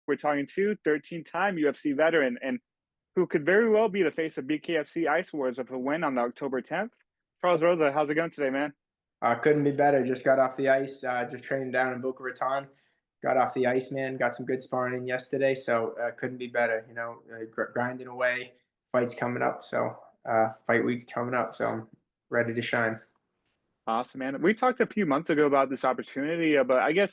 We're talking to 13-time UFC veteran and who could very well be the face of BKFC Ice Wars with a win on October 10th. Charles Rosa, how's it going today, man? Couldn't be better. Just got off the ice. Just training down in Boca Raton. Got off the ice, man. Got some good sparring in yesterday, so couldn't be better. Grinding away. Fights coming up, so fight week coming up. So I'm ready to shine. Awesome, man. We talked a few months ago about this opportunity, but I guess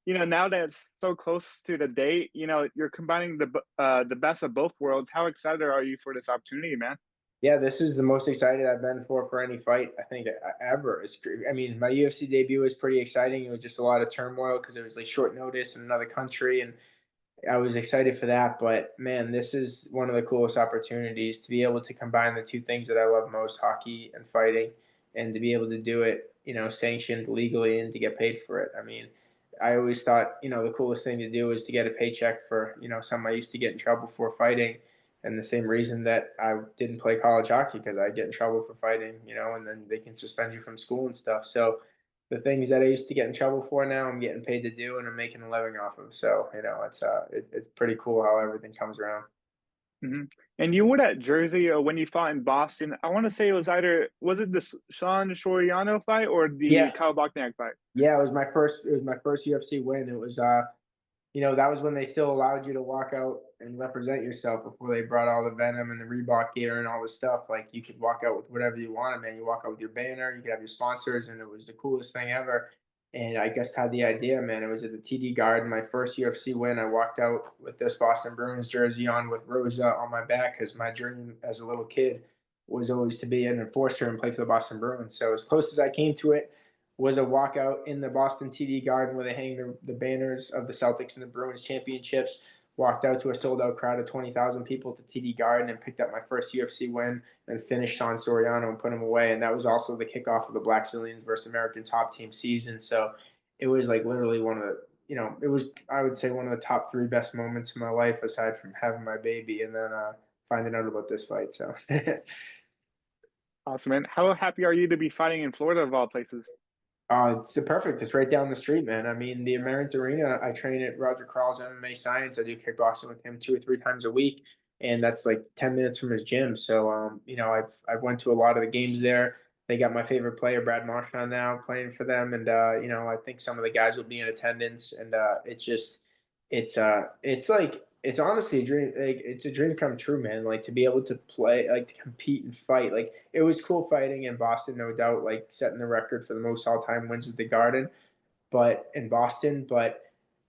now that it's so close to the date, you're combining the best of both worlds. How excited are you for this opportunity, man? Yeah, this is the most excited I've been for any fight I think ever. I mean, my UFC debut was pretty exciting. It was just a lot of turmoil because it was like short notice in another country, and I was excited for that. But man, this is one of the coolest opportunities to be able to combine the two things that I love most, hockey and fighting, and to be able to do it, sanctioned legally and to get paid for it. I mean, I always thought, the coolest thing to do is to get a paycheck for, something I used to get in trouble for fighting. And the same reason that I didn't play college hockey because I get in trouble for fighting, and then they can suspend you from school and stuff. So the things that I used to get in trouble for now, I'm getting paid to do, and I'm making a living off of. So it's pretty cool how everything comes around. hmm And you were at Jersey when you fought in Boston. I want to say was it the Sean Soriano fight or the Yeah, Kyle Bochniak fight? yeah, it was my first. It was my first UFC win. It was that was when they still allowed you to walk out and represent yourself before they brought all the Venom and the Reebok gear and all the stuff. Like you could walk out with whatever you wanted, man. You walk out with your banner, you could have your sponsors, and it was the coolest thing ever. And I just had the idea, man. It was at the TD Garden, my first UFC win. I walked out with this Boston Bruins jersey on with Rosa on my back because my dream as a little kid was always to be an enforcer and play for the Boston Bruins. So as close as I came to it, was a walkout in the Boston TD Garden where they hang the banners of the Celtics and the Bruins championships. Walked out to a sold out crowd of 20,000 people at the TD Garden and picked up my first UFC win and finished Sean Soriano and put him away. And that was also the kickoff of the Black Zillions versus American Top Team season. So it was like literally one of the, it was, I would say, one of the top three best moments of my life aside from having my baby and then finding out about this fight. So Awesome, man. How happy are you to be fighting in Florida of all places? It's perfect. It's right down the street, man. I mean, the American Arena, I train at Roger Crawl's MMA Science. I do kickboxing with him 2 or 3 times a week, and that's like 10 minutes from his gym. So, I've went to a lot of the games there. They got my favorite player, Brad Marchand, now playing for them, and I think some of the guys will be in attendance, and it's honestly a dream. Like it's a dream come true, man. Like to be able to play, like to compete and fight. Like it was cool fighting in Boston, no doubt. Like setting the record for the most all-time wins at the Garden, but in Boston, but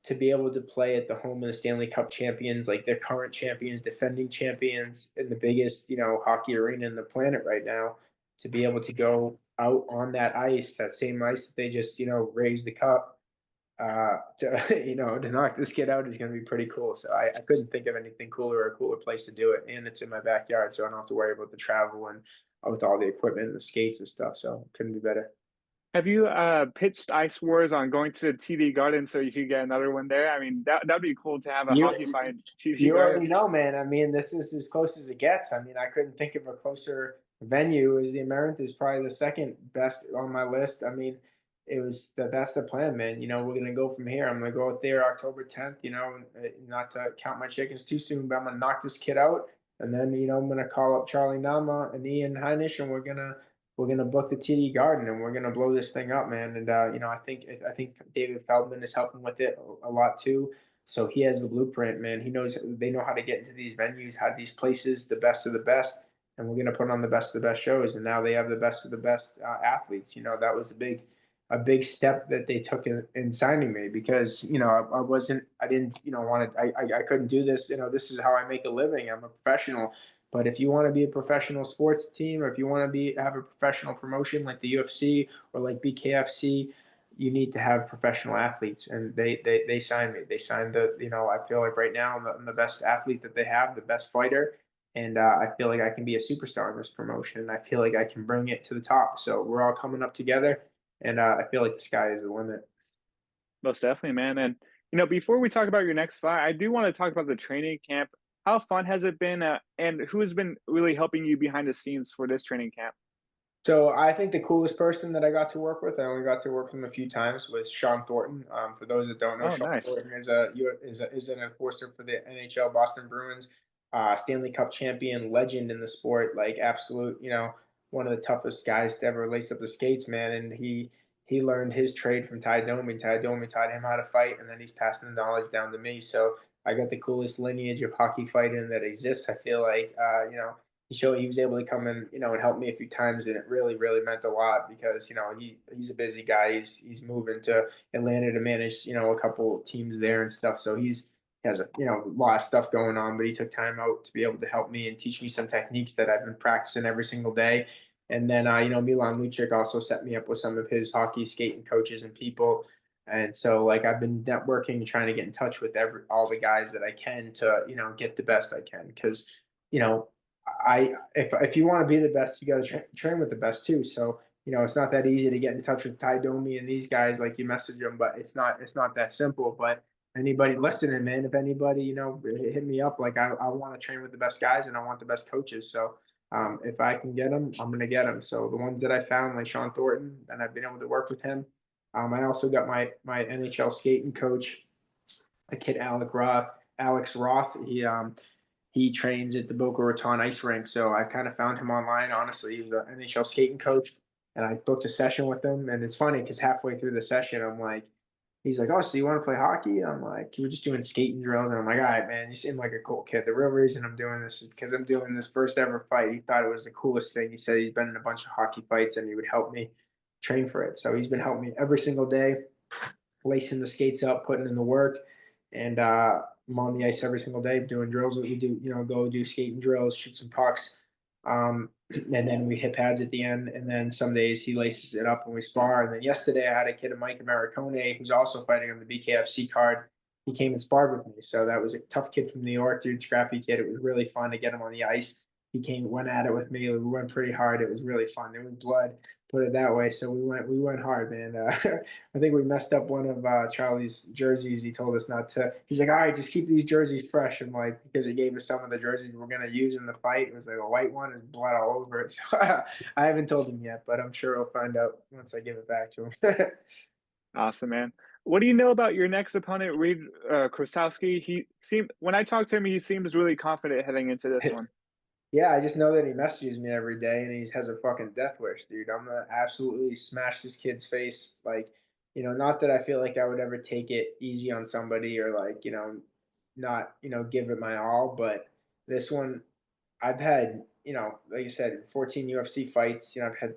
to be able to play at the home of the Stanley Cup champions, like their current champions, defending champions in the biggest, hockey arena in the planet right now, to be able to go out on that ice, that same ice that they just, raised the cup to knock this kid out is going to be pretty cool. So I couldn't think of anything cooler or a cooler place to do it. And it's in my backyard, so I don't have to worry about the travel and with all the equipment and the skates and stuff. So couldn't be better. Have you pitched Ice Wars on going to the TD Garden so you could get another one there? I mean, that'd be cool to have a You hockey fight in TD you Garden. already know, man. I mean, this is as close as it gets. I mean, I couldn't think of a closer venue. As the American is probably the second best on my list. I mean, that's the plan, man. We're gonna go from here. I'm gonna go out there October 10th. Not to count my chickens too soon, but I'm gonna knock this kid out, and then I'm gonna call up Charlie Nama and Ian Heinisch, and we're gonna book the TD Garden, and we're gonna blow this thing up, man. And I think David Feldman is helping with it a lot too. So he has the blueprint, man. They know how to get into these venues, how these places, the best of the best, and we're gonna put on the best of the best shows. And now they have the best of the best athletes. That was a big step that they took in signing me because I didn't want to I couldn't do this. This is how I make a living. I'm a professional. But if you want to be a professional sports team, or if you want to have a professional promotion like the UFC or like BKFC, you need to have professional athletes, and they signed me. They signed I feel like right now I'm the best athlete that they have, the best fighter, and I feel like I can be a superstar in this promotion, and I feel like I can bring it to the top. So we're all coming up together, and I feel like the sky is the limit. Most definitely, man. And before we talk about your next fight, I do want to talk about the training camp. How fun has it been, and who has been really helping you behind the scenes for this training camp? So I think the coolest person that I got to work with, I only got to work with him a few times, was Sean Thornton. For those that don't know, Oh, Sean nice. Thornton is an enforcer for the NHL Boston Bruins, Stanley Cup champion, legend in the sport, like absolute, one of the toughest guys to ever lace up the skates, man. And he learned his trade from Ty Domi. Ty Domi taught him how to fight, and then he's passing the knowledge down to me. So I got the coolest lineage of hockey fighting that exists. I feel like, he was able to come in, and help me a few times, and it really, really meant a lot because he's a busy guy. He's moving to Atlanta to manage a couple teams there and stuff. So he has a lot of stuff going on, but he took time out to be able to help me and teach me some techniques that I've been practicing every single day. And then Milan Lucic also set me up with some of his hockey skating coaches and people. And so like I've been networking and trying to get in touch with all the guys that I can to get the best I can because you know if you want to be the best, you got to train with the best too. So it's not that easy to get in touch with Ty Domi and these guys. Like you message them, but it's not that simple. But anybody listening, man, if anybody hit me up, like I want to train with the best guys and I want the best coaches. So if I can get them, I'm gonna get them. So the ones that I found, like Sean Thornton, and I've been able to work with him. I also got my NHL skating coach, a kid Alex Roth. He trains at the Boca Raton ice rink. So I kind of found him online. Honestly, he's an NHL skating coach, and I booked a session with him. And it's funny because halfway through the session, I'm like, he's like, "Oh, so you want to play hockey?" I'm like, "You're just doing skating drills." And I'm like, "All right, man, you seem like a cool kid." The real reason I'm doing this is because I'm doing this first ever fight. He thought it was the coolest thing. He said he's been in a bunch of hockey fights and he would help me train for it. So he's been helping me every single day, lacing the skates up, putting in the work, and I'm on the ice every single day doing drills. We do, go do skating drills, shoot some pucks, and then we hit pads at the end. And then some days he laces it up and we spar. And then yesterday I had a kid, Mike Americone, who's also fighting on the BKFC card. He came and sparred with me, so that was a tough kid from New York, dude, scrappy kid. It was really fun to get him on the ice. He came, went at it with me. We went pretty hard. It was really fun. There was blood, put it that way. So we went hard, man. I think we messed up one of Charlie's jerseys. He told us not to. He's like, all right, just keep these jerseys fresh. And like, because he gave us some of the jerseys we're gonna use in the fight. It was like a white one and blood all over it. So I haven't told him yet, but I'm sure he'll find out once I give it back to him. Awesome, man. What do you know about your next opponent, Reid Krasowski? When I talked to him, he seems really confident heading into this one. Yeah, I just know that he messages me every day and he has a fucking death wish, dude. I'm gonna absolutely smash this kid's face. Like, not that I feel like I would ever take it easy on somebody or like, not, give it my all, but this one I've had, like I said, 14 UFC fights. I've had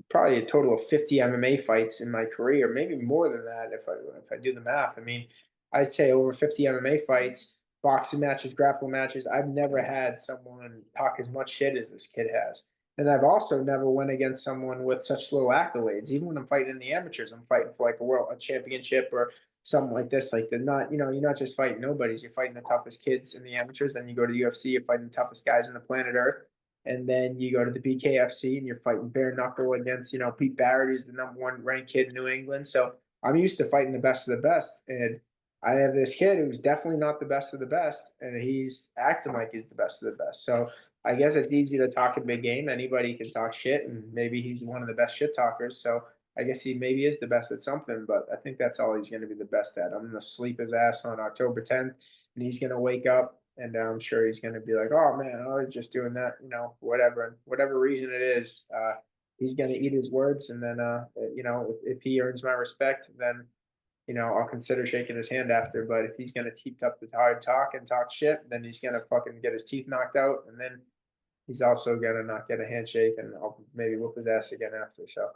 probably a total of 50 MMA fights in my career, maybe more than that if I do the math. I mean, I'd say over 50 MMA fights, boxing matches, grappling matches. I've never had someone talk as much shit as this kid has. And I've also never went against someone with such low accolades. Even when I'm fighting in the amateurs, I'm fighting for like a championship or something like this. Like they're not, you're not just fighting nobodies. You're fighting the toughest kids in the amateurs. Then you go to the UFC, you're fighting the toughest guys on the planet Earth, and then you go to the BKFC and you're fighting bare knuckle against, Pete Barrett, who's the number one ranked kid in New England. So I'm used to fighting the best of the best. And I have this kid who's definitely not the best of the best, and he's acting like he's the best of the best. So I guess it's easy to talk a big game. Anybody can talk shit, and maybe he's one of the best shit talkers. So I guess he maybe is the best at something, but I think that's all he's going to be the best at. I'm going to sleep his ass on October 10th, and he's going to wake up and I'm sure he's going to be like, "Oh man, I was just doing that, whatever reason it is." He's going to eat his words, and then, if he earns my respect, then I'll consider shaking his hand after. But if he's going to keep up the hard talk and talk shit, then he's going to fucking get his teeth knocked out, and then he's also going to not get a handshake, and I'll maybe whoop his ass again after. So,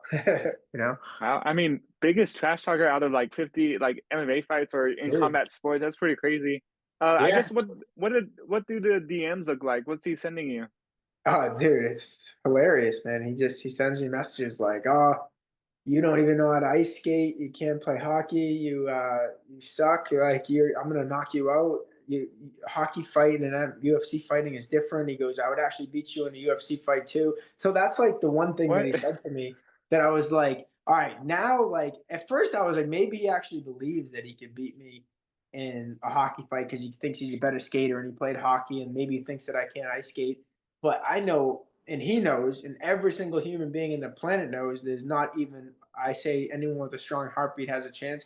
you know, Wow, I mean, biggest trash talker out of like 50 like MMA fights or in dude, combat sports. That's pretty crazy. I yeah. guess what do the DMs look like? What's he sending you? Oh, dude, it's hilarious, man. He sends me messages like, "Oh, you don't even know how to ice skate. You can't play hockey. You suck. I'm gonna knock you out. Hockey fighting and UFC fighting is different." He goes, "I would actually beat you in a UFC fight too." So that's like the one thing that What? he said to me that I was like, all right, now like at first I was like, maybe he actually believes that he could beat me in a hockey fight because he thinks he's a better skater and he played hockey and maybe he thinks that I can't ice skate. But I know And he knows, and every single human being in the planet knows, there's not even, I say, anyone with a strong heartbeat has a chance.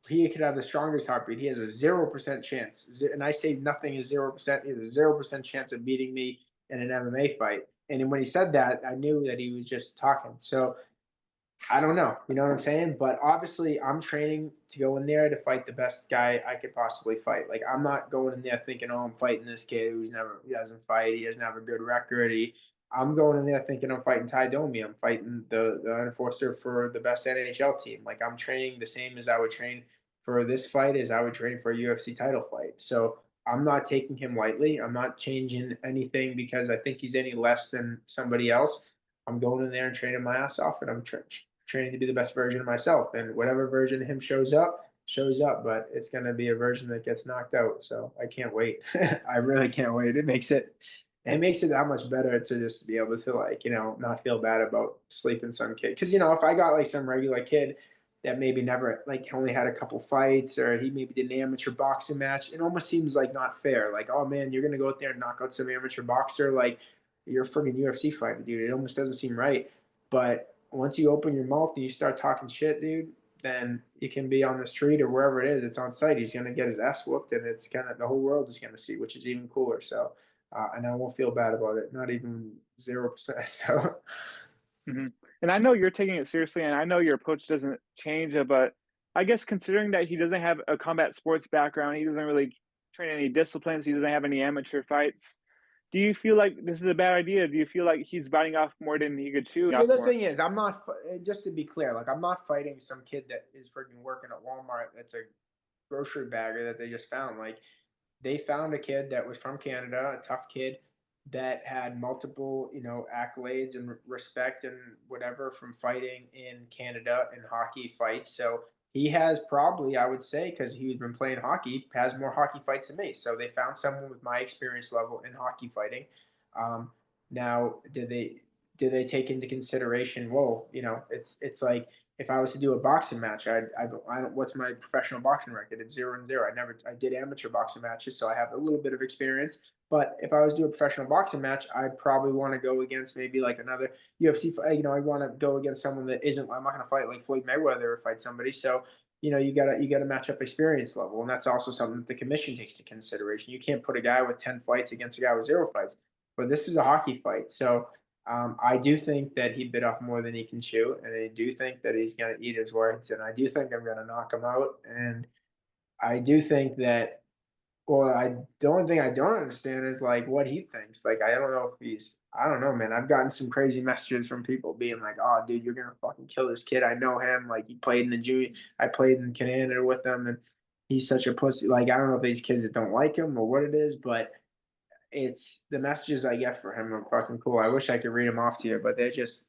He could have the strongest heartbeat. He has a 0% chance. And I say nothing is 0%. He has a 0% chance of beating me in an MMA fight. And when he said that, I knew that he was just talking. So I don't know. You know what I'm saying? But obviously, I'm training to go in there to fight the best guy I could possibly fight. Like, I'm not going in there thinking, oh, I'm fighting this kid he doesn't fight, he doesn't have a good record. I'm going in there thinking I'm fighting Ty Domi. I'm fighting the enforcer for the best NHL team. Like, I'm training the same as I would train for this fight as I would train for a UFC title fight. So I'm not taking him lightly. I'm not changing anything because I think he's any less than somebody else. I'm going in there and training my ass off, and I'm training to be the best version of myself. And whatever version of him shows up, shows up. But it's going to be a version that gets knocked out. So I can't wait. I really can't wait. It makes it that much better to just be able to, like, not feel bad about sleeping some kid. Because if I got like some regular kid that maybe never, like, only had a couple fights, or he maybe did an amateur boxing match, it almost seems like not fair. Like, oh man, you're gonna go out there and knock out some amateur boxer, like you're a friggin' UFC fighter, dude. It almost doesn't seem right. But once you open your mouth and you start talking shit, dude, then you can be on the street or wherever it is. It's on site. He's gonna get his ass whooped, and it's kind of the whole world is gonna see, which is even cooler. So, and I won't feel bad about it. Not even 0%. So, Mhm. And I know you're taking it seriously, and I know your approach doesn't change, but I guess considering that he doesn't have a combat sports background, he doesn't really train any disciplines, he doesn't have any amateur fights. Do you feel like this is a bad idea? Do you feel like he's biting off more than he could chew so off the more? thing is, I'm not. Just to be clear, like, I'm not fighting some kid that is freaking working at Walmart. That's a grocery bagger that they just found. Like, they found a kid that was from Canada, a tough kid that had multiple, accolades and respect and whatever from fighting in Canada in hockey fights. So he has probably, I would say, because he's been playing hockey, has more hockey fights than me. So they found someone with my experience level in hockey fighting. Um, Now, did they take into consideration? Whoa, it's like, if I was to do a boxing match, what's my professional boxing record? It's 0-0. I did amateur boxing matches, so I have a little bit of experience. But if I was to do a professional boxing match, I'd probably want to go against maybe like another UFC fight. I want to go against someone that isn't. I'm not going to fight like Floyd Mayweather or fight somebody. So you gotta match up experience level, and that's also something that the commission takes into consideration. You can't put a guy with 10 fights against a guy with 0 fights. But this is a hockey fight, so I do think that he bit off more than he can chew, and I do think that he's going to eat his words, and I do think I'm going to knock him out. And I do think that, well, the only thing I don't understand is like what he thinks. Like, I don't know if I don't know, man. I've gotten some crazy messages from people being like, "Oh, dude, you're gonna fucking kill this kid. I know him. Like, he played in the junior. I played in Canada with him, and he's such a pussy." Like, I don't know if these kids that don't like him or what it is, but it's the messages I get for him are fucking cool. I wish I could read them off to you, but it's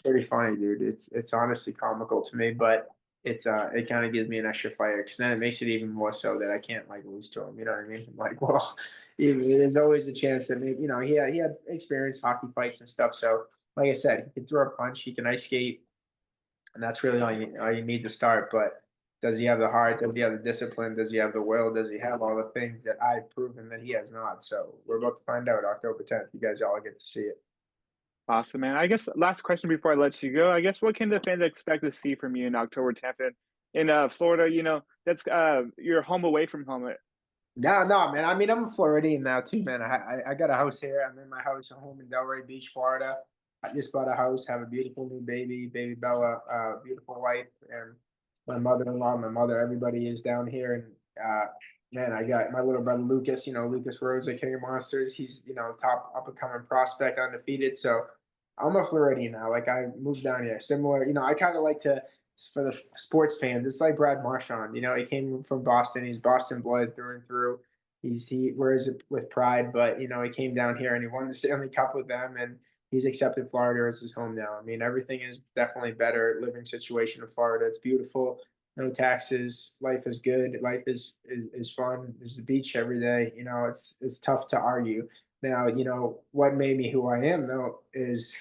pretty funny, dude. It's honestly comical to me, but it kind of gives me an extra fire because then it makes it even more so that I can't like lose to him. You know what I mean? I'm like, well, there's always a chance that maybe he had experienced hockey fights and stuff. So like I said, he can throw a punch, he can ice skate, and that's really all you need to start. But does he have the heart? Does he have the discipline? Does he have the will? Does he have all the things that I've proven that he has not? So we're about to find out October 10th. You guys all get to see it. Awesome, man. I guess last question before I let you go. I guess what can the fans expect to see from you in October 10th in Florida? That's you're home away from home. No, no, man. I mean, I'm a Floridian now too, man. I got a house here. I'm in my house at home in Delray Beach, Florida. I just bought a house, have a beautiful new baby Bella, beautiful wife, and my mother-in-law, my mother. Everybody is down here, and man, I got my little brother Lucas. Lucas Rosa, King of Monsters. He's top up and coming prospect, undefeated. So I'm a Floridian now. Like, I moved down here. Similar, I kind of like to, for the sports fans, it's like Brad Marchand. He came from Boston. He's Boston blood through and through. He wears it with pride, but he came down here and he won the Stanley Cup with them, and he's accepted Florida as his home now. I mean, everything is definitely better. Living situation in Florida, it's beautiful. No taxes. Life is good. Life is fun. There's the beach every day. It's tough to argue. Now, what made me who I am though is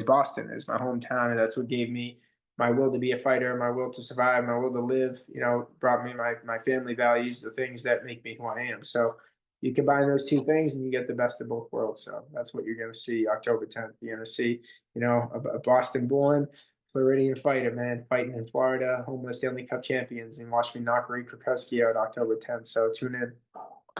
Boston, is my hometown, and that's what gave me my will to be a fighter, my will to survive, my will to live. Brought me my family values, the things that make me who I am. So you combine those two things and you get the best of both worlds. So that's what you're going to see October 10th. You're going to see, a Boston-born Floridian fighter, man, fighting in Florida, home of the Stanley Cup champions, and watch me knock Reid Krasowski out October 10th. So tune in.